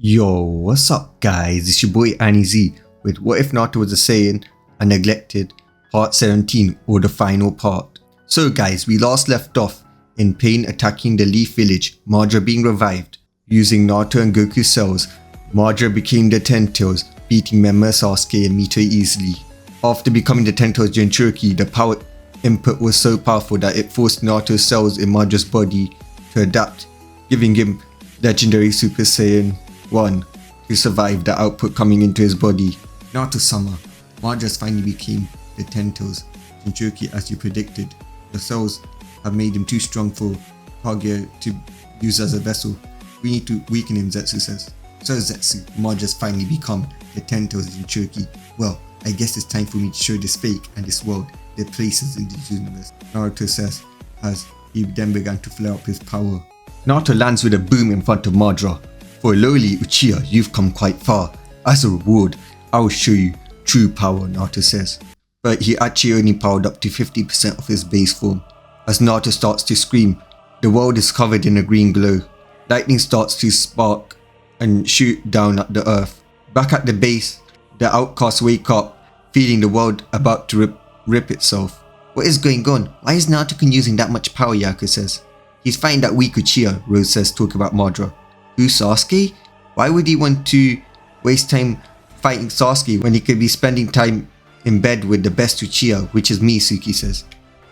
Yo, what's up guys, it's your boy Annie Z with What If Naruto Was a Saiyan and Neglected part 17 or the final part. So guys, we last left off in Pain attacking the Leaf Village, Madara being revived. Using Naruto and Goku's cells, Madara became the Ten Tails, beating Memma, Sasuke and Mito easily. After becoming the Ten Tails Jinchuriki, the power input was so powerful that it forced Naruto's cells in Madara's body to adapt, giving him legendary Super Saiyan 1 to survive the output coming into his body. Naruto-sama, Madara finally became the Ten Tails Jinchuriki as you predicted. The cells have made him too strong for Kaguya to use as a vessel. We need to weaken him, Zetsu says. So Zetsu, Madara's finally become the Ten Tails Jinchuriki. Well, I guess it's time for me to show this fake and this world their places in the universe, Naruto says as he then began to flare up his power. Naruto lands with a boom in front of Madara. For a lowly Uchiha, you've come quite far. As a reward, I will show you true power, Naruto says. But he actually only powered up to 50% of his base form. As Naruto starts to scream, the world is covered in a green glow. Lightning starts to spark and shoot down at the earth. Back at the base, the outcasts wake up, feeling the world about to rip itself. What is going on? Why is Naruto using that much power, Yariko says. He's fighting that weak Uchiha, Rose says, talk about Madara. Who, Sasuke? Why would he want to waste time fighting Sasuke when he could be spending time in bed with the best Uchiha, which is me, Suki says.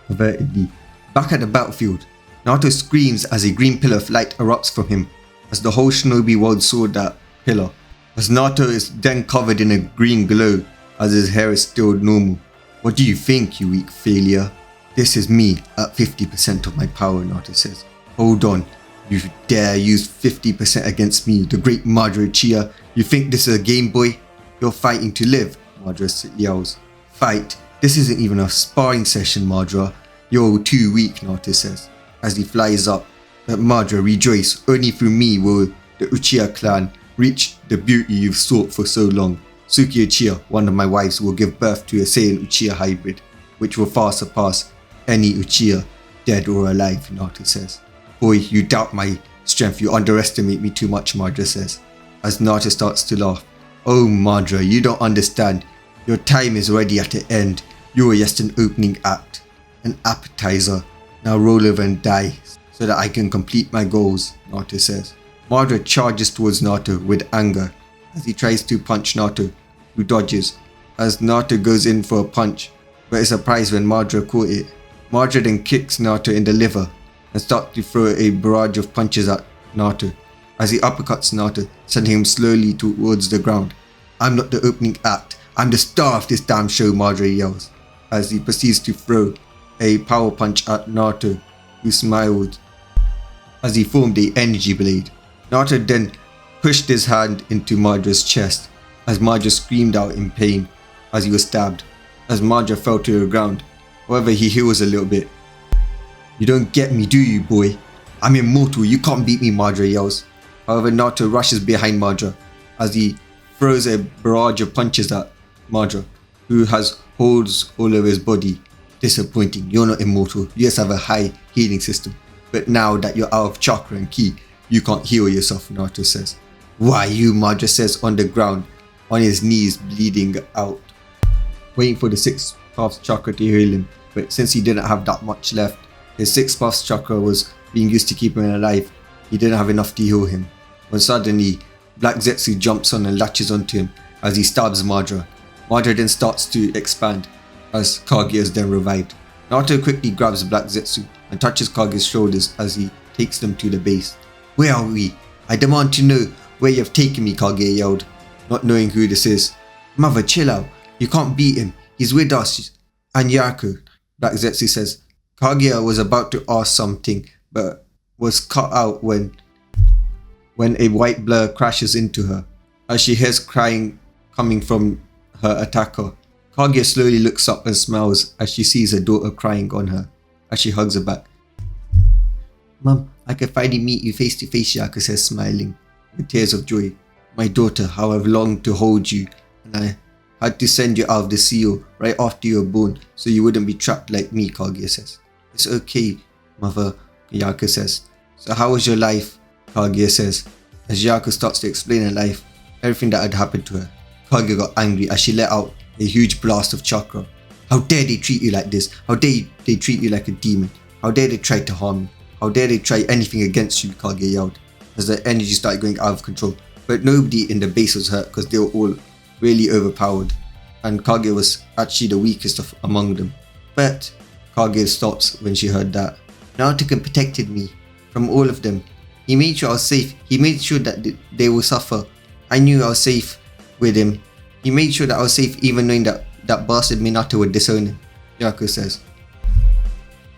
Avertedly. Back at the battlefield, Naruto screams as a green pillar of light erupts from him, as the whole shinobi world saw that pillar. As Naruto is then covered in a green glow, as his hair is still normal. What do you think, you weak failure? This is me at 50% of my power, Naruto says. Hold on. You dare use 50% against me, the great Madara Uchiha? You think this is a game, boy? You're fighting to live, Madara yells. Fight? This isn't even a sparring session, Madara. You're too weak, Naruto says, as he flies up. But Madara, rejoice, only through me will the Uchiha clan reach the beauty you've sought for so long. Suki Uchiha, one of my wives, will give birth to a Saiyan Uchiha hybrid, which will far surpass any Uchiha, dead or alive, Naruto says. Boy, you doubt my strength, you underestimate me too much, Madara says, as Naruto starts to laugh. Oh Madara, you don't understand. Your time is already at an end. You are just an opening act, an appetizer. Now roll over and die, so that I can complete my goals, Naruto says. Madara charges towards Naruto with anger, as he tries to punch Naruto, who dodges, as Naruto goes in for a punch, but is surprised when Madara caught it. Madara then kicks Naruto in the liver, and starts to throw a barrage of punches at Naruto, as he uppercuts Naruto, sending him slowly towards the ground. I'm not the opening act, I'm the star of this damn show, Madara yells, as he proceeds to throw a power punch at Naruto, who smiled as he formed a energy blade. Naruto then pushed his hand into Madara's chest, as Madara screamed out in pain as he was stabbed, as Madara fell to the ground. However, he heals a little bit. You don't get me, do you, boy? I'm immortal, you can't beat me, Madara yells. However, Naruto rushes behind Madara as he throws a barrage of punches at Madara, who has holes all over his body. Disappointing, you're not immortal, you just have a high healing system. But now that you're out of chakra and ki, you can't heal yourself, Naruto says. Why you, Madara says on the ground, on his knees bleeding out, waiting for the 6th path chakra to heal him. But since he didn't have that much left, his 6th path chakra was being used to keep him alive. He didn't have enough to heal him. When suddenly, Black Zetsu jumps on and latches onto him as he stabs Madara. Madara then starts to expand as Kaguya is then revived. Naruto quickly grabs Black Zetsu and touches Kaguya's shoulders as he takes them to the base. Where are we? I demand to know where you have taken me, Kaguya yelled, not knowing who this is. Mother, chill out. You can't beat him. He's with us and Yariko, Black Zetsu says. Kaguya was about to ask something, but was cut out when a white blur crashes into her, as she hears crying coming from her attacker. Kaguya slowly looks up and smiles as she sees her daughter crying on her, as she hugs her back. Mum, I can finally meet you face to face, Yariko says, smiling with tears of joy. My daughter, how I've longed to hold you, and I had to send you out of the seal right after you were born, so you wouldn't be trapped like me, Kaguya says. It's okay, Mother, Yariko says. So how was your life? Kaguya says. As Yariko starts to explain her life, everything that had happened to her, Kaguya got angry as she let out a huge blast of chakra. How dare they treat you like this? How dare they treat you like a demon? How dare they try to harm you? How dare they try anything against you? Kaguya yelled as the energy started going out of control. But nobody in the base was hurt because they were all really overpowered, and Kaguya was actually the weakest among them. But Kaguya stops when she heard that. Naruto protected me from all of them. He made sure I was safe. He made sure that they will suffer. I knew I was safe with him. He made sure that I was safe even knowing that that bastard Minato would disown him, Yariko says.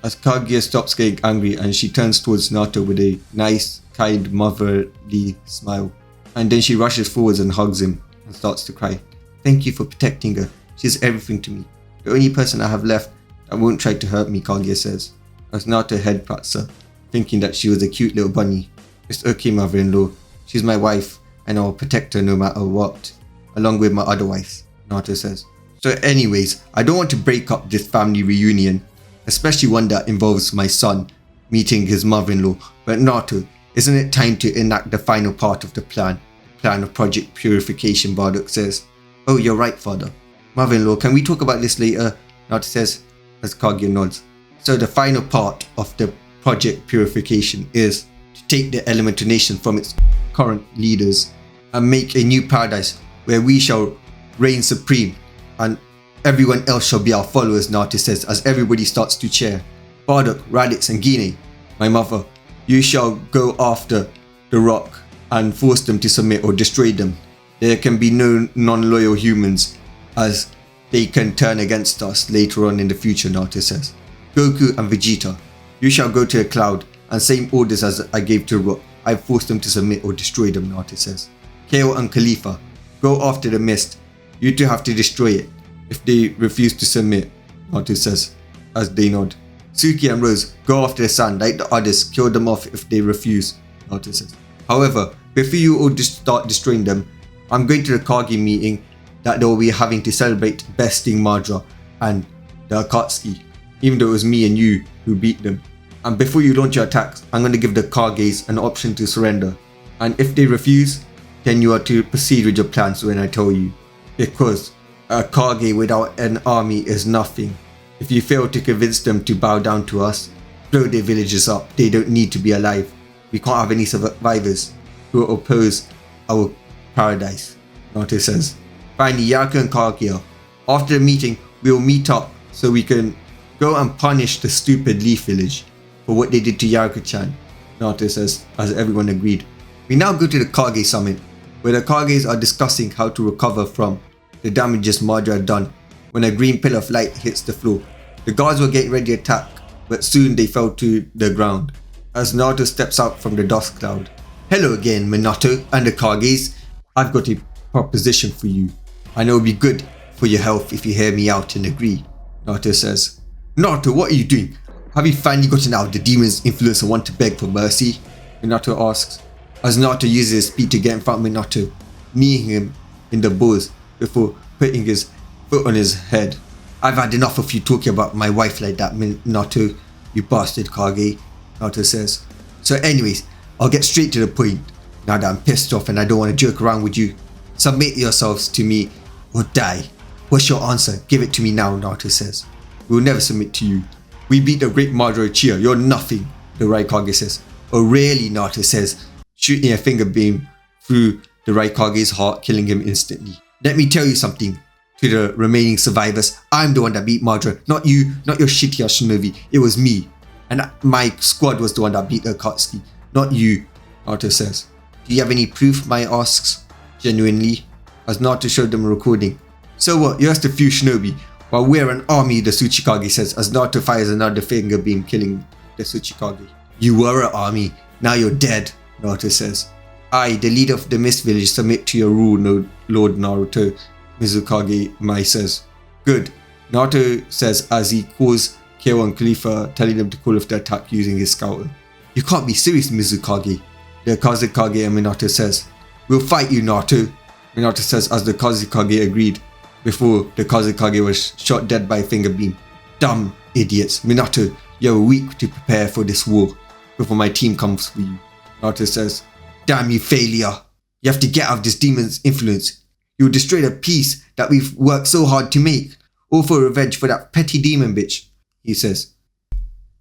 As Kaguya stops getting angry and she turns towards Naruto with a nice, kind, motherly smile. And then she rushes forwards and hugs him and starts to cry. Thank you for protecting her. She's everything to me. The only person I have left that won't try to hurt me, Kaguya says. As Naruto head pats her, thinking that she was a cute little bunny. It's okay, mother-in-law. She's my wife and I'll protect her no matter what. Along with my other wives, Naruto says. So anyways, I don't want to break up this family reunion, especially one that involves my son meeting his mother-in-law. But Naruto, isn't it time to enact the final part of the plan of Project Purification, Bardock says. Oh, you're right, father. Mother-in-law, can we talk about this later? Naruto says as Kaguya nods. So the final part of the Project Purification is to take the elemental nation from its current leaders and make a new paradise where we shall reign supreme and everyone else shall be our followers, Naruto says as everybody starts to cheer. Bardock, Raditz and Gine, my mother, you shall go after the rock and force them to submit or destroy them. There can be no non-loyal humans as they can turn against us later on in the future, Naruto says. Goku and Vegeta, you shall go to a cloud and same orders as I gave to rock. I forced them to submit or destroy them, Naruto says. Kale and Khalifa, go after the mist. You two have to destroy it. If they refuse to submit, Naruto says as they nod. Suki and Rose, go after the sun like the others. Kill them off if they refuse, Naruto says. However, before you all start destroying them, I'm going to the Kage meeting that they will be having to celebrate besting Madara and the Akatsuki, even though it was me and you who beat them. And before you launch your attacks, I'm going to give the Kages an option to surrender. And if they refuse, then you are to proceed with your plans when I tell you. Because a Kage without an army is nothing. If you fail to convince them to bow down to us, blow their villages up. They don't need to be alive. We can't have any survivors who will oppose our paradise, Naruto says. Finally, Yariko and Kaguya. After the meeting, we'll meet up so we can go and punish the stupid Leaf Village for what they did to Yariko-chan, Naruto says, as everyone agreed. We now go to the Kage summit, where the Kages are discussing how to recover from the damages Madara had done when a green pillar of light hits the floor. The guards were getting ready to attack, but soon they fell to the ground as Naruto steps out from the dust cloud. Hello again, Minato and the Kages. I've got a proposition for you. I know it'll be good for your health if you hear me out and agree, Naruto says. Naruto, what are you doing? Have you finally gotten out of the demon's influence and want to beg for mercy? Minato asks, as Naruto uses his speed to get in front of Minato, kneeing him in the balls before putting his foot on his head. I've had enough of you talking about my wife like that, Minato, you bastard Kage, Naruto says. So anyways, I'll get straight to the point, now that I'm pissed off and I don't want to joke around with you. Submit yourselves to me or die. What's your answer? Give it to me now, Naruto says. We'll never submit to you. We beat the great Madara Uchiha, you're nothing, the Raikage says. Oh really, Naruto says, shooting a finger beam through the Raikage's heart, killing him instantly. Let me tell you something to the remaining survivors. I'm the one that beat Madara, not you, not your shitty ass shinobi. It was me. And my squad was the one that beat Akatsuki, not you, Naruto says. Do you have any proof, Mai asks, genuinely, as Naruto showed them a recording. So what, you're just a few shinobi, while we're an army, the Tsuchikage says, as Naruto fires another finger beam, killing the Tsuchikage. You were an army, now you're dead, Naruto says. I, the leader of the Mist Village, submit to your rule, Lord Naruto, Mizukage Mai says. Good, Naruto says as he calls Kale and Khalifa, telling them to call off the attack using his scouter. You can't be serious, Mizukage, the Kazekage and Minato says. We'll fight you, Naruto, Minato says as the Kazekage agreed, before the Kazekage was shot dead by a finger beam. Dumb idiots, Minato, you have a week to prepare for this war, before my team comes for you, Naruto says. damn you, failure. You have to get out of this demon's influence. You will destroy the peace that we've worked so hard to make. All for revenge for that petty demon bitch, he says.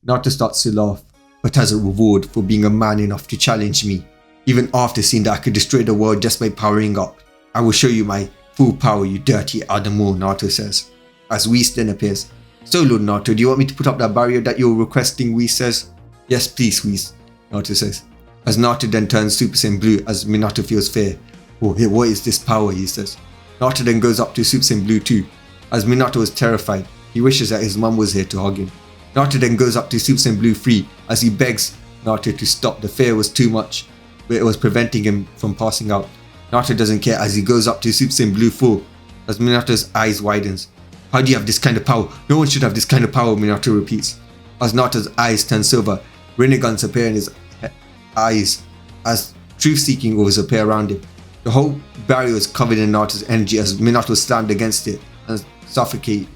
Naruto starts to laugh, but as a reward for being a man enough to challenge me. Even after seeing that I could destroy the world just by powering up. I will show you my full power, you dirty animal, Naruto says. As Whis then appears. So Lord Naruto, do you want me to put up that barrier that you're requesting, Whis says. Yes please, Whis, Naruto says. As Naruto then turns Super Saiyan Blue as Minato feels fear. Oh, what is this power, he says. Naruto then goes up to Super Saiyan Blue too. As Minato is terrified, he wishes that his mum was here to hug him. Naruto then goes up to Super Saiyan Blue 3 as he begs Naruto to stop. The fear was too much, but it was preventing him from passing out. Naruto doesn't care as he goes up to Super Saiyan Blue 4 as Minato's eyes widens. How do you have this kind of power? No one should have this kind of power, Minato repeats. As Naruto's eyes turn silver, Rinneguns appear in his eyes as truth-seeking orbs appear around him. The whole barrier is covered in Naruto's energy as Minato slammed against it and suffocated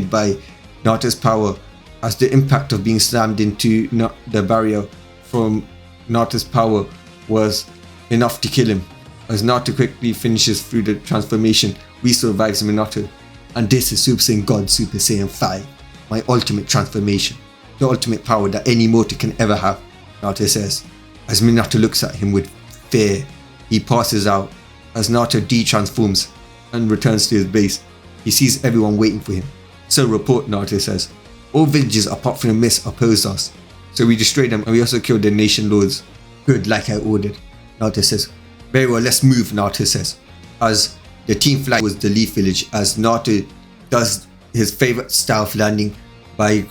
by Naruto's power, as the impact of being slammed into the barrier from Naruto's power was enough to kill him. As Naruto quickly finishes through the transformation, Whis survives Minato. And this is Super Saiyan God Super Saiyan 5, my ultimate transformation, the ultimate power that any mortal can ever have, Naruto says. As Minato looks at him with fear, he passes out. As Naruto de-transforms and returns to his base, he sees everyone waiting for him. So report, Naruto says. All villages apart from the mist opposed us, so we destroyed them and we also killed the nation lords. Good, like I ordered, Naruto says. Very well, let's move, Naruto says. As the team flight was the Leaf Village, as Naruto does his favorite style of landing by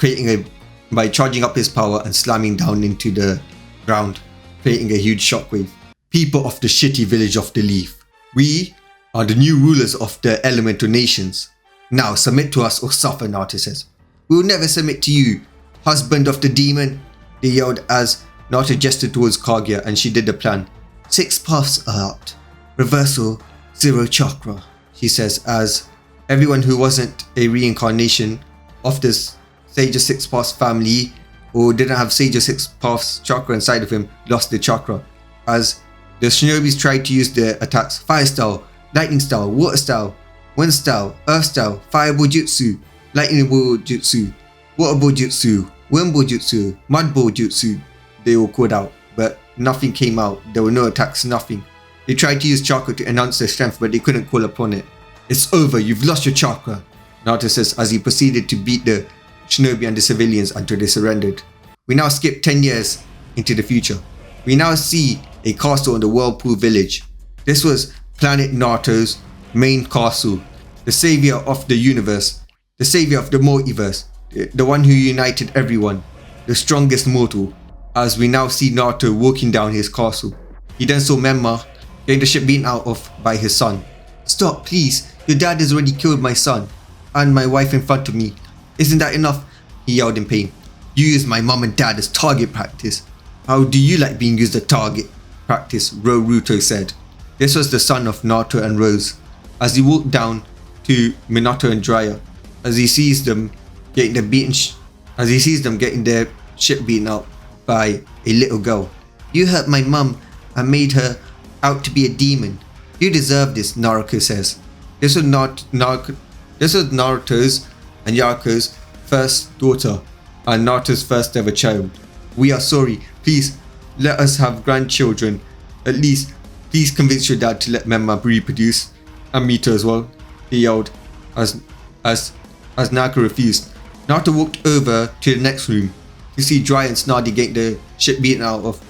charging up his power and slamming down into the ground, creating a huge shockwave. People of the shitty village of the Leaf, we are the new rulers of the elemental nations. Now submit to us or suffer, Naruto says. We will never submit to you, husband of the demon, they yelled as Naruto gestured towards Kaguya and she did the plan. 6 paths are out. Reversal, 0 chakra, she says, as everyone who wasn't a reincarnation of this Sage of 6 Paths family or didn't have Sage of 6 Paths chakra inside of him lost their chakra. As the shinobis tried to use their attacks: fire style, lightning style, water style, wind style, earth style, fireball jutsu, lightning ball jutsu, water ball jutsu, wind ball jutsu, mud ball jutsu. They all called out, but nothing came out. There were no attacks, nothing. They tried to use chakra to enhance their strength, but they couldn't call upon it. It's over, you've lost your chakra, Naruto says as he proceeded to beat the shinobi and the civilians until they surrendered. We now skip 10 years into the future. We now see a castle in the Whirlpool village. This was Planet Naruto's main castle, the savior of the universe, the savior of the multiverse, the one who united everyone, the strongest mortal. As we now see Naruto walking down his castle. He then saw Menma getting the shit beaten out of by his son. Stop, please, your dad has already killed my son and my wife in front of me. Isn't that enough? He yelled in pain. You used my mom and dad as target practice. How do you like being used as target practice? Naruto said. This was the son of Naruto and Rose. As he walked down to Minato and Jiraiya, as he sees them getting their shit beaten out by a little girl. You hurt my mum and made her out to be a demon. You deserve this, Naruto says. This was Naruto's and Yariko's first daughter and Naruto's first ever child. We are sorry. Please let us have grandchildren. At least please convince your dad to let Menma reproduce, and Mito as well, he yelled as Naruto refused. Naruto walked over to the next room to see Jiraiya and Tsunade getting the shit beaten out of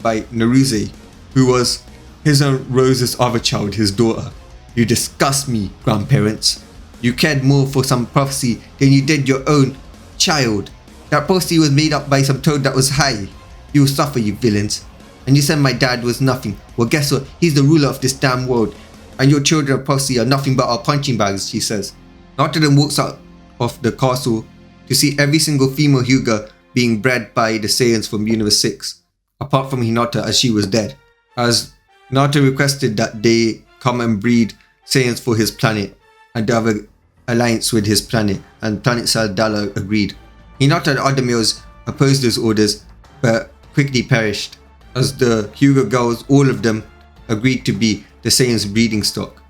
by Naruse, who was his and Rose's other child, his daughter. You disgust me, grandparents. You cared more for some prophecy than you did your own child. That prophecy was made up by some toad that was high. You will suffer, you villains. And you said my dad was nothing. Well, guess what? He's the ruler of this damn world. And your children of prophecy are nothing but our punching bags, she says. Naruto then walks out of the castle to see every single female Hyuga being bred by the Saiyans from Universe 6, apart from Hinata as she was dead. As Naruto requested that they come and breed Saiyans for his planet and have an alliance with his planet, and Planet Saladala agreed. Hinata and other males opposed his orders but quickly perished, as the Hyuga girls, all of them, agreed to be the Saiyan's breeding stock.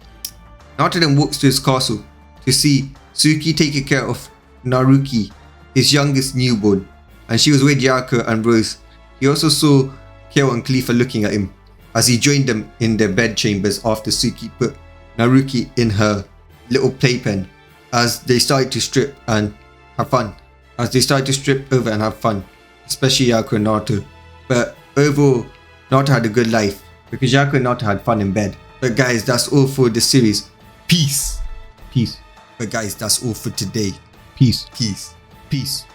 Naruto then walks to his castle to see Suki taking care of Naruki, his youngest newborn, and she was with Yariko and Rose. He also saw Kyo and Khalifa looking at him as he joined them in their bed chambers after Suki put Naruki in her little playpen as they started to strip and have fun. As they started to strip over and have fun, especially Yariko and Naruto. But overall, Naruto had a good life because Yariko and Naruto had fun in bed. But guys, that's all for the series. Peace. Peace. But guys, that's all for today. Peace. Peace. Peace.